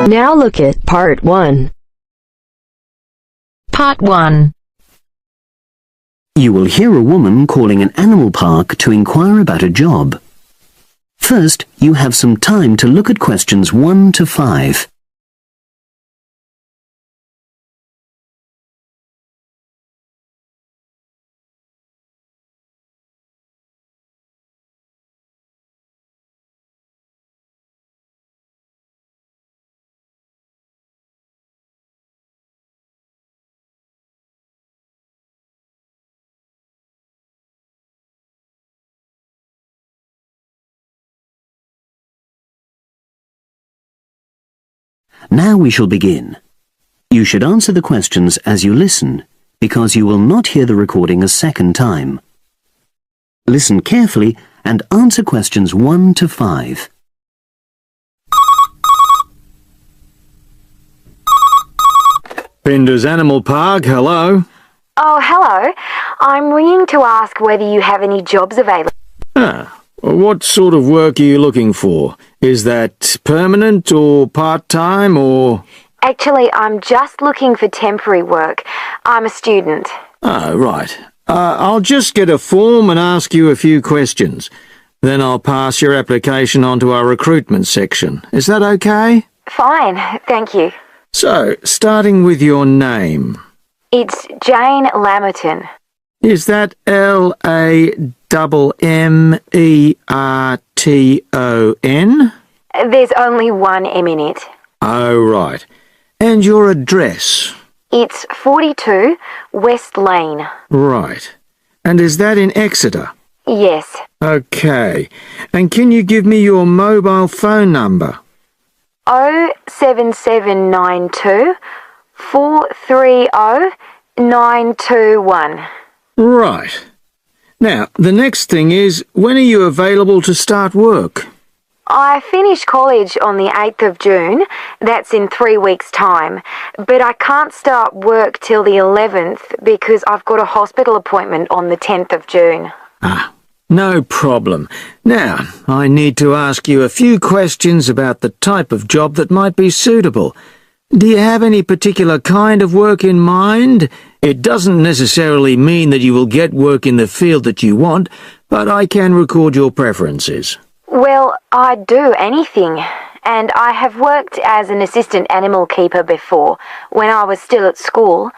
Now look at Part 1. Part 1. You will hear a woman calling an animal park to inquire about a job. First, you have some time to look at questions 1 to 5. Now we shall begin. You should answer the questions as you listen, because you will not hear the recording a second time. Listen carefully and answer questions 1 to 5. Pinder's Animal Park, hello. Oh, hello. I'm ringing to ask whether you have any jobs available. What sort of work are you looking for? Is that permanent or part-time or... Actually, I'm just looking for temporary work. I'm a student. Oh, right. I'll just get a form and ask you a few questions. Then I'll pass your application on to our recruitment section. Is that okay? Fine, thank you. So, starting with your name. It's Jane Lammerton. Is that Lammerton? There's only one M in it. Oh, right. And your address? It's 42 West Lane. Right. And is that in Exeter? Yes. Okay. And can you give me your mobile phone number? 07792 430 921. Right. Now, the next thing is, when are you available to start work? I finish college on the 8th of June. That's in 3 weeks' time. But I can't start work till the 11th because I've got a hospital appointment on the 10th of June. No problem. Now, I need to ask you a few questions about the type of job that might be suitable. Do you have any particular kind of work in mind? It doesn't necessarily mean that you will get work in the field that you want, but I can record your preferences. Well, I'd do anything, and I have worked as an assistant animal keeper before, when I was still at school,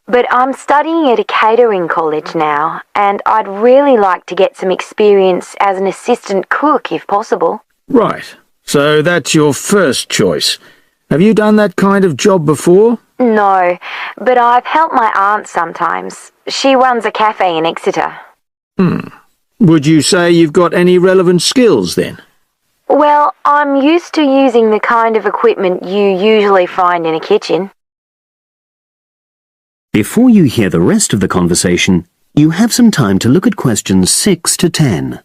but I'm studying at a catering college now, and I'd really like to get some experience as an assistant cook, if possible. Right, so that's your first choice. Have you done that kind of job before? No, but I've helped my aunt sometimes. She runs a cafe in Exeter. Would you say you've got any relevant skills then? Well, I'm used to using the kind of equipment you usually find in a kitchen. Before you hear the rest of the conversation, you have some time to look at questions 6 to 10.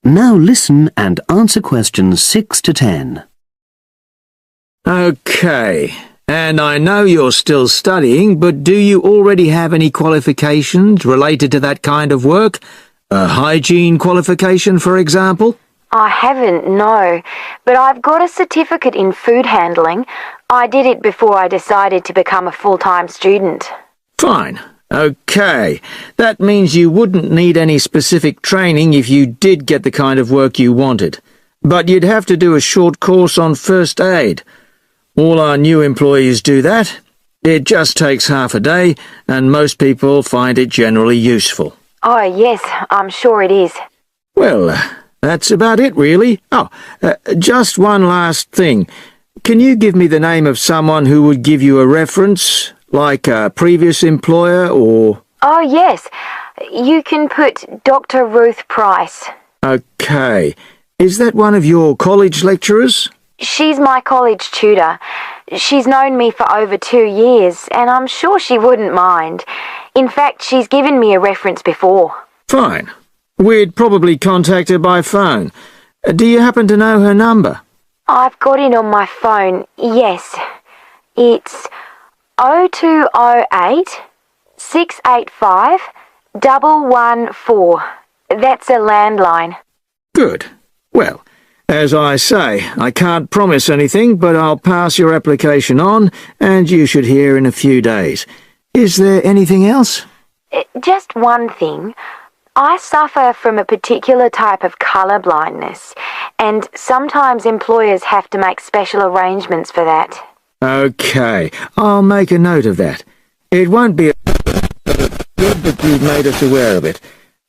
Now listen and answer questions 6 to 10. Okay, and I know you're still studying, but do you already have any qualifications related to that kind of work? A hygiene qualification, for example? I haven't, no, but I've got a certificate in food handling. I did it before I decided to become a full-time student. Fine. Okay, that means you wouldn't need any specific training if you did get the kind of work you wanted. But you'd have to do a short course on first aid. All our new employees do that. It just takes half a day, and most people find it generally useful. Oh, yes, I'm sure it is. Well, that's about it, really. Just one last thing. Can you give me the name of someone who would give you a reference? Like a previous employer, or... Oh, yes. You can put Dr. Ruth Price. Okay. Is that one of your college lecturers? She's my college tutor. She's known me for over 2 years, and I'm sure she wouldn't mind. In fact, she's given me a reference before. Fine. We'd probably contact her by phone. Do you happen to know her number? I've got it on my phone, yes. It's 0208 685 114. That's a landline. Good. Well, as I say, I can't promise anything, but I'll pass your application on, and you should hear in a few days. Is there anything else? Just one thing. I suffer from a particular type of colour blindness, and sometimes employers have to make special arrangements for that. Okay, I'll make a note of that. It won't be good that you've made us aware of it.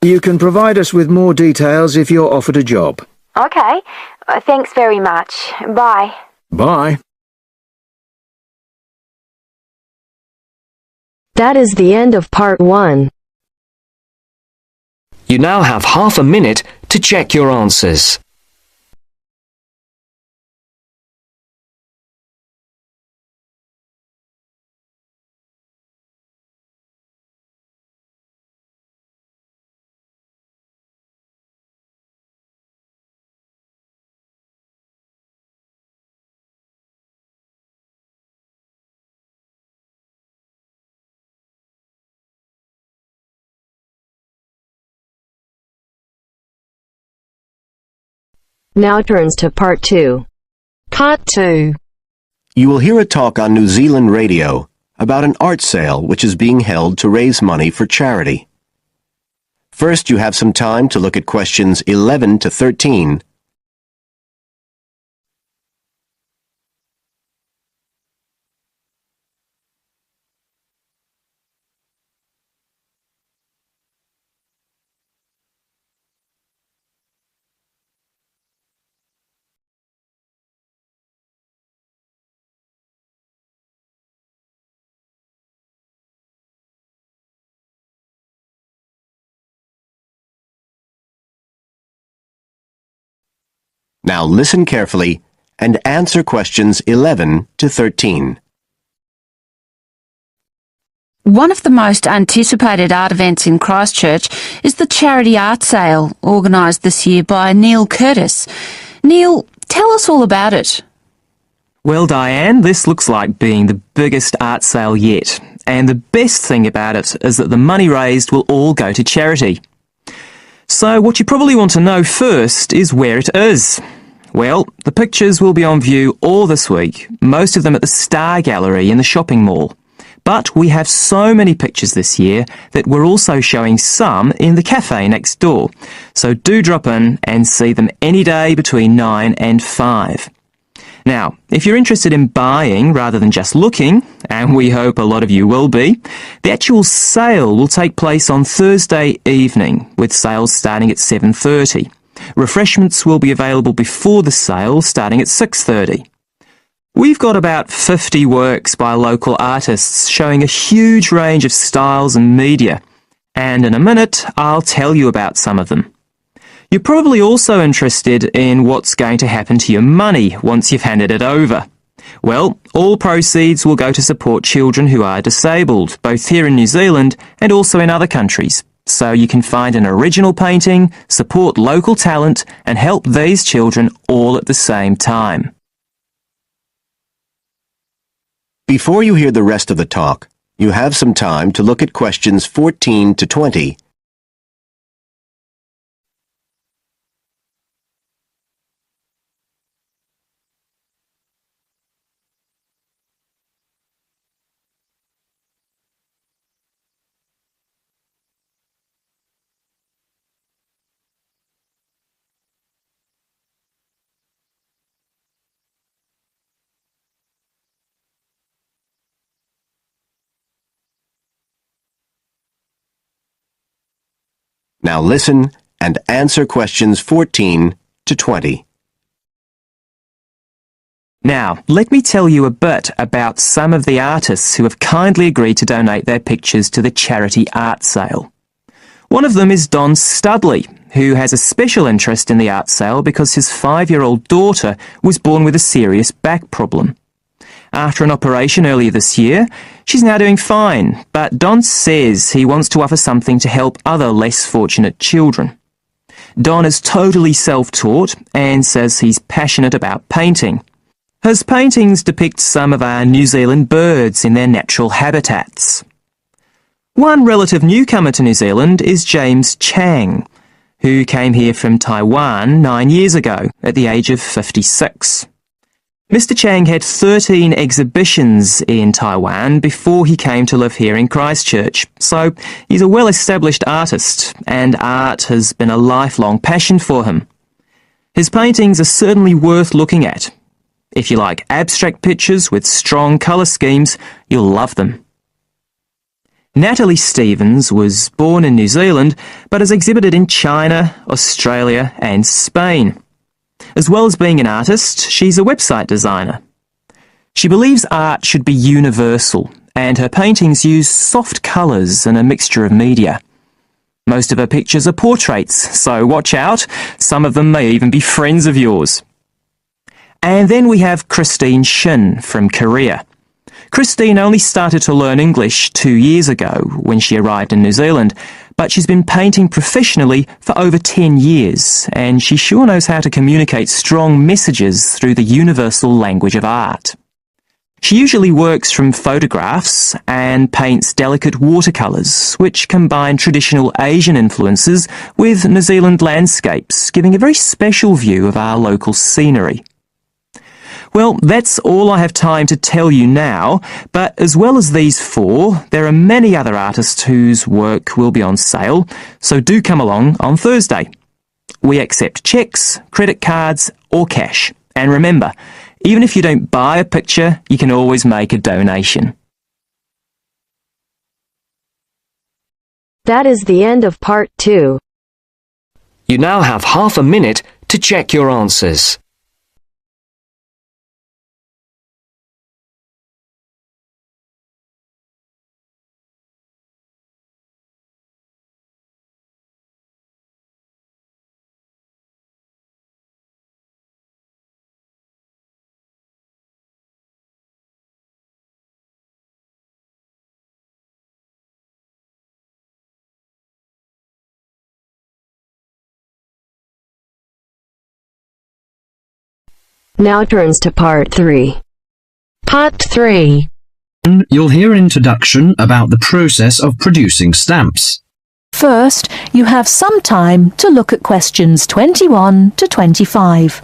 You can provide us with more details if you're offered a job. Okay. Thanks very much. Bye. Bye. That is the end of part 1. You now have half a minute to check your answers. Now turns to part 2. Part 2. You will hear a talk on New Zealand radio about an art sale which is being held to raise money for charity. First, you have some time to look at questions 11 to 13. Now listen carefully and answer questions 11 to 13. One of the most anticipated art events in Christchurch is the charity art sale organised this year by Neil Curtis. Neil, tell us all about it. Well, Diane, this looks like being the biggest art sale yet. And the best thing about it is that the money raised will all go to charity. So what you probably want to know first is where it is. Well, the pictures will be on view all this week, most of them at the Star Gallery in the shopping mall. But we have so many pictures this year that we're also showing some in the cafe next door. So do drop in and see them any day between 9 and 5. Now, if you're interested in buying rather than just looking, and we hope a lot of you will be, the actual sale will take place on Thursday evening, with sales starting at 7:30. Refreshments will be available before the sale, starting at 6:30. We've got about 50 works by local artists showing a huge range of styles and media, and in a minute I'll tell you about some of them. You're probably also interested in what's going to happen to your money once you've handed it over. Well, all proceeds will go to support children who are disabled, both here in New Zealand and also in other countries. So you can find an original painting, support local talent, and help these children all at the same time. Before you hear the rest of the talk, you have some time to look at questions 14 to 20. Now listen and answer questions 14 to 20. Now, let me tell you a bit about some of the artists who have kindly agreed to donate their pictures to the charity art sale. One of them is Don Studley, who has a special interest in the art sale because his 5-year-old daughter was born with a serious back problem. After an operation earlier this year, she's now doing fine, but Don says he wants to offer something to help other less fortunate children. Don is totally self-taught and says he's passionate about painting. His paintings depict some of our New Zealand birds in their natural habitats. One relative newcomer to New Zealand is James Chang, who came here from Taiwan 9 years ago at the age of 56. Mr. Chang had 13 exhibitions in Taiwan before he came to live here in Christchurch, so he's a well-established artist, and art has been a lifelong passion for him. His paintings are certainly worth looking at. If you like abstract pictures with strong colour schemes, you'll love them. Natalie Stevens was born in New Zealand, but has exhibited in China, Australia and Spain. As well as being an artist, she's a website designer. She believes art should be universal, and her paintings use soft colours and a mixture of media. Most of her pictures are portraits, so watch out, some of them may even be friends of yours. And then we have Christine Shin from Korea. Christine only started to learn English 2 years ago when she arrived in New Zealand, but she's been painting professionally for over 10 years, and she sure knows how to communicate strong messages through the universal language of art. She usually works from photographs and paints delicate watercolours, which combine traditional Asian influences with New Zealand landscapes, giving a very special view of our local scenery. Well, that's all I have time to tell you now, but as well as these four, there are many other artists whose work will be on sale, so do come along on Thursday. We accept cheques, credit cards or cash. And remember, even if you don't buy a picture, you can always make a donation. That is the end of part 2. You now have half a minute to check your answers. Now turns to part 3. Part 3. You'll hear an introduction about the process of producing stamps. First, you have some time to look at questions 21 to 25.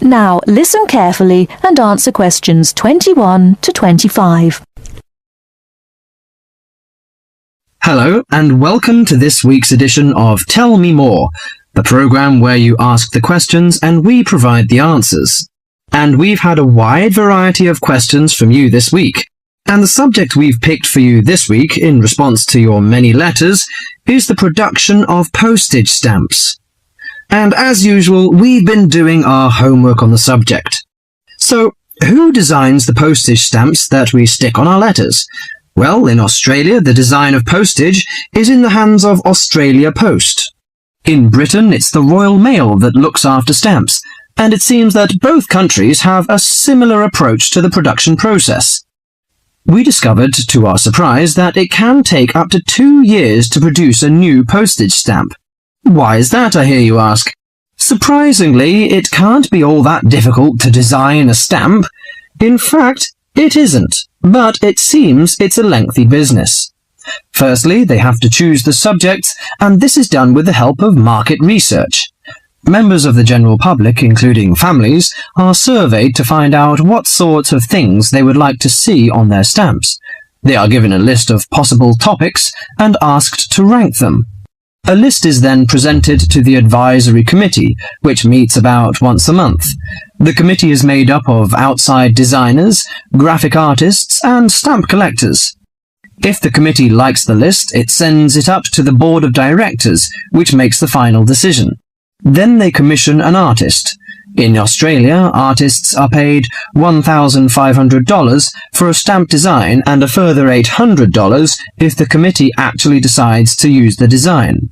Now listen carefully and answer questions 21 to 25. Hello and welcome to this week's edition of Tell Me More, the programme where you ask the questions and we provide the answers. And we've had a wide variety of questions from you this week. And the subject we've picked for you this week, in response to your many letters, is the production of postage stamps. And as usual, we've been doing our homework on the subject. So, who designs the postage stamps that we stick on our letters? Well, in Australia, the design of postage is in the hands of Australia Post. In Britain, it's the Royal Mail that looks after stamps, and it seems that both countries have a similar approach to the production process. We discovered, to our surprise, that it can take up to 2 years to produce a new postage stamp. Why is that, I hear you ask? Surprisingly, it can't be all that difficult to design a stamp. In fact, it isn't, but it seems it's a lengthy business. Firstly, they have to choose the subjects, and this is done with the help of market research. Members of the general public, including families, are surveyed to find out what sorts of things they would like to see on their stamps. They are given a list of possible topics and asked to rank them. A list is then presented to the advisory committee, which meets about once a month. The committee is made up of outside designers, graphic artists, and stamp collectors. If the committee likes the list, it sends it up to the board of directors, which makes the final decision. Then they commission an artist. In Australia, artists are paid $1,500 for a stamp design and a further $800 if the committee actually decides to use the design.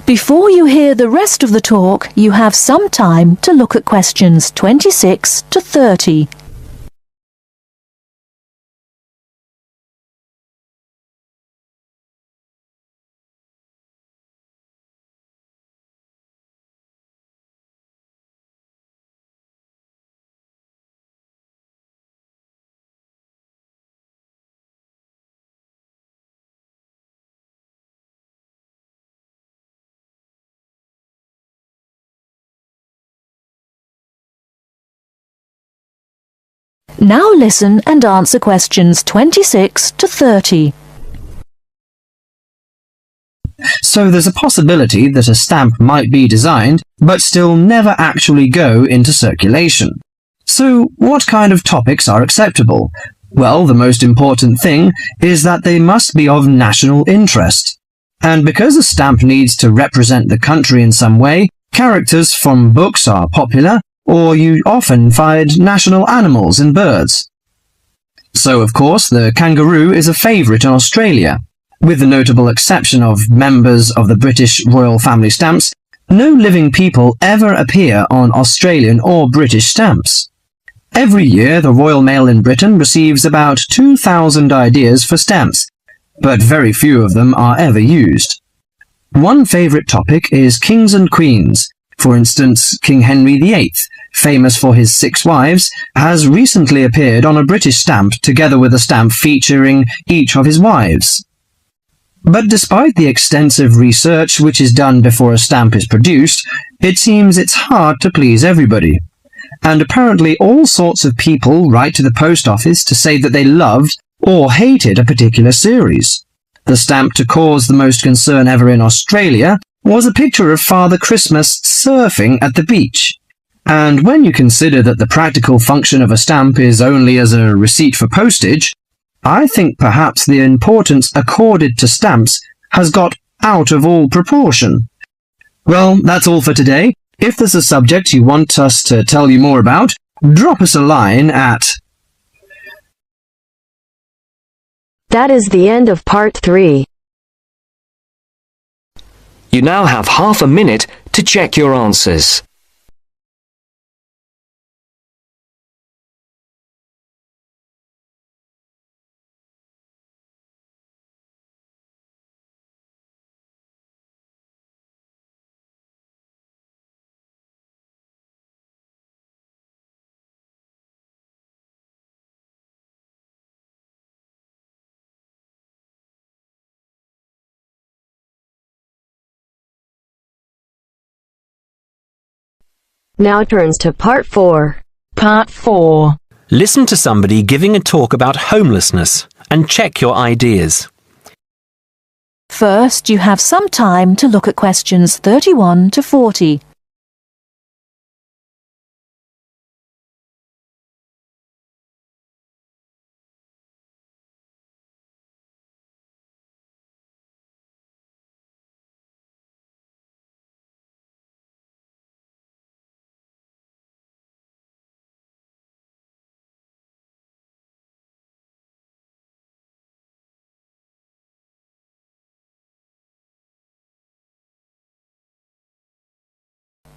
Before you hear the rest of the talk, you have some time to look at questions 26 to 30. Now listen and answer questions 26 to 30. So there's a possibility that a stamp might be designed, but still never actually go into circulation. So what kind of topics are acceptable? Well, the most important thing is that they must be of national interest. And because a stamp needs to represent the country in some way, characters from books are popular, or you often find national animals and birds. So, of course, the kangaroo is a favourite in Australia. With the notable exception of members of the British royal family stamps, no living people ever appear on Australian or British stamps. Every year, the Royal Mail in Britain receives about 2,000 ideas for stamps, but very few of them are ever used. One favourite topic is kings and queens. For instance, King Henry VIII, famous for his 6 wives, has recently appeared on a British stamp together with a stamp featuring each of his wives. But despite the extensive research which is done before a stamp is produced, it seems it's hard to please everybody. And apparently all sorts of people write to the post office to say that they loved or hated a particular series. The stamp to cause the most concern ever in Australia was a picture of Father Christmas surfing at the beach. And when you consider that the practical function of a stamp is only as a receipt for postage, I think perhaps the importance accorded to stamps has got out of all proportion. Well, that's all for today. If there's a subject you want us to tell you more about, drop us a line at... That is the end of part 3. You now have half a minute to check your answers. Now turns to part 4. Part 4. Listen to somebody giving a talk about homelessness and check your ideas. First, you have some time to look at questions 31 to 40.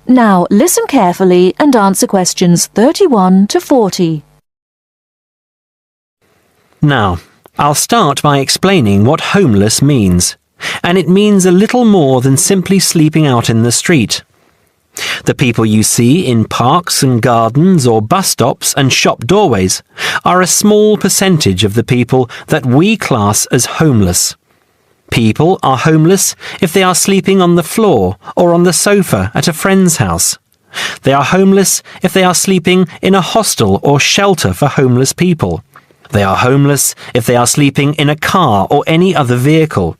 Now listen carefully and answer questions 31 to 40. Now, I'll start by explaining what homeless means, and it means a little more than simply sleeping out in the street. The people you see in parks and gardens or bus stops and shop doorways are a small percentage of the people that we class as homeless. People are homeless if they are sleeping on the floor or on the sofa at a friend's house. They are homeless if they are sleeping in a hostel or shelter for homeless people. They are homeless if they are sleeping in a car or any other vehicle.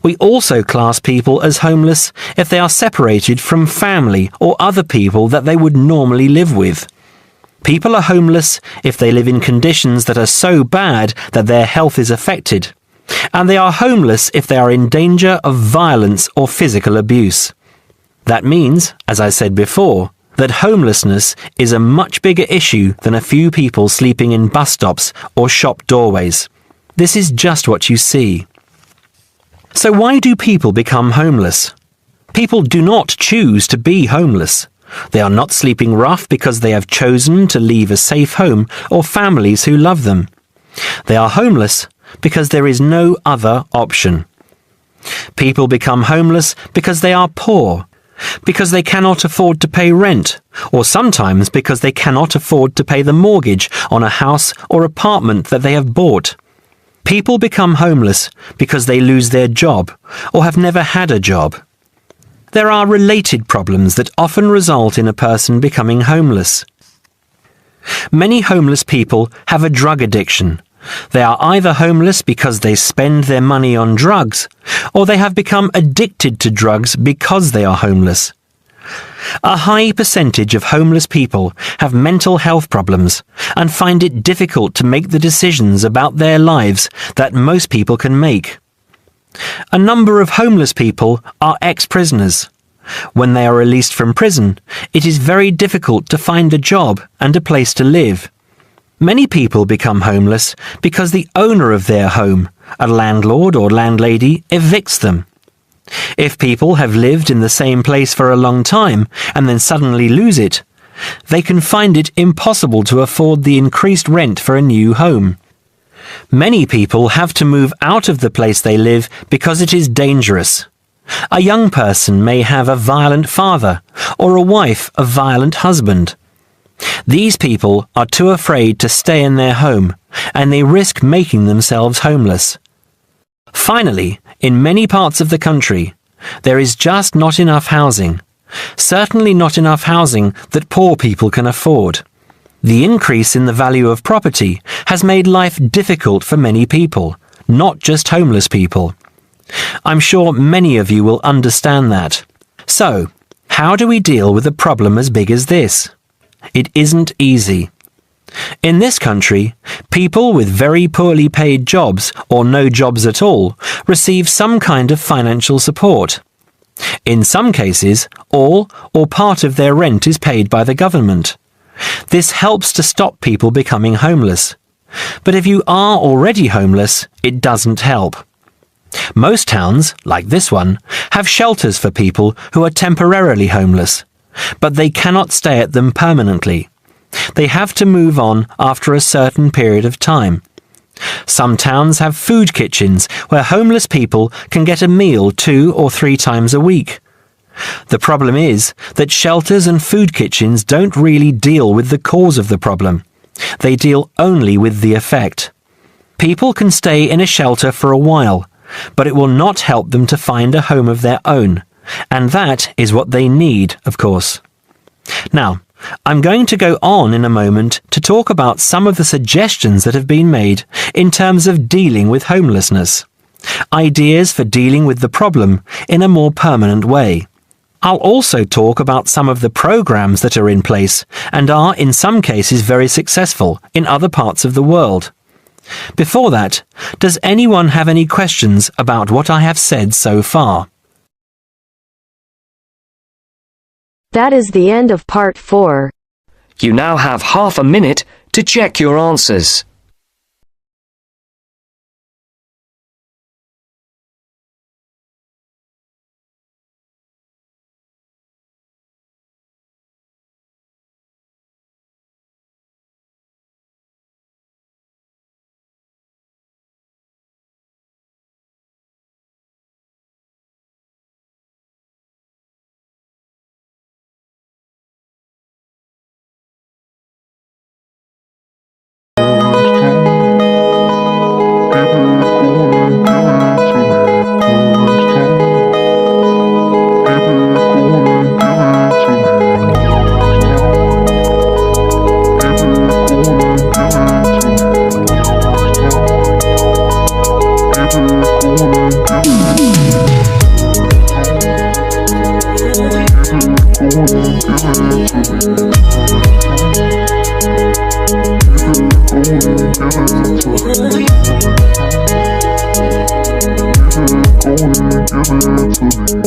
We also class people as homeless if they are separated from family or other people that they would normally live with. People are homeless if they live in conditions that are so bad that their health is affected. And they are homeless if they are in danger of violence or physical abuse. That means, as I said before, that homelessness is a much bigger issue than a few people sleeping in bus stops or shop doorways. This is just what you see. So why do people become homeless? People do not choose to be homeless. They are not sleeping rough because they have chosen to leave a safe home or families who love them. They are homeless because there is no other option. People become homeless because they are poor, because they cannot afford to pay rent, or sometimes because they cannot afford to pay the mortgage on a house or apartment that they have bought. People become homeless because they lose their job or have never had a job. There are related problems that often result in a person becoming homeless. Many homeless people have a drug addiction. They are either homeless because they spend their money on drugs, or they have become addicted to drugs because they are homeless. A high percentage of homeless people have mental health problems and find it difficult to make the decisions about their lives that most people can make. A number of homeless people are ex-prisoners. When they are released from prison, it is very difficult to find a job and a place to live. Many people become homeless because the owner of their home, a landlord or landlady, evicts them. If people have lived in the same place for a long time and then suddenly lose it, they can find it impossible to afford the increased rent for a new home. Many people have to move out of the place they live because it is dangerous. A young person may have a violent father or a wife a violent husband. These people are too afraid to stay in their home, and they risk making themselves homeless. Finally, in many parts of the country, there is just not enough housing. Certainly not enough housing that poor people can afford. The increase in the value of property has made life difficult for many people, not just homeless people. I'm sure many of you will understand that. So, how do we deal with a problem as big as this? It isn't easy. In this country, people with very poorly paid jobs or no jobs at all receive some kind of financial support. In some cases, all or part of their rent is paid by the government. This helps to stop people becoming homeless. But if you are already homeless, it doesn't help. Most towns, like this one, have shelters for people who are temporarily homeless, but they cannot stay at them permanently. They have to move on after a certain period of time. Some towns have food kitchens where homeless people can get a meal 2 or 3 times a week. The problem is that shelters and food kitchens don't really deal with the cause of the problem. They deal only with the effect. People can stay in a shelter for a while, but it will not help them to find a home of their own, and that is what they need, of course. Now, I'm going to go on in a moment to talk about some of the suggestions that have been made in terms of dealing with homelessness. Ideas for dealing with the problem in a more permanent way. I'll also talk about some of the programs that are in place and are in some cases very successful in other parts of the world. Before that, does anyone have any questions about what I have said so far? That is the end of part 4. You now have half a minute to check your answers. Give it to me.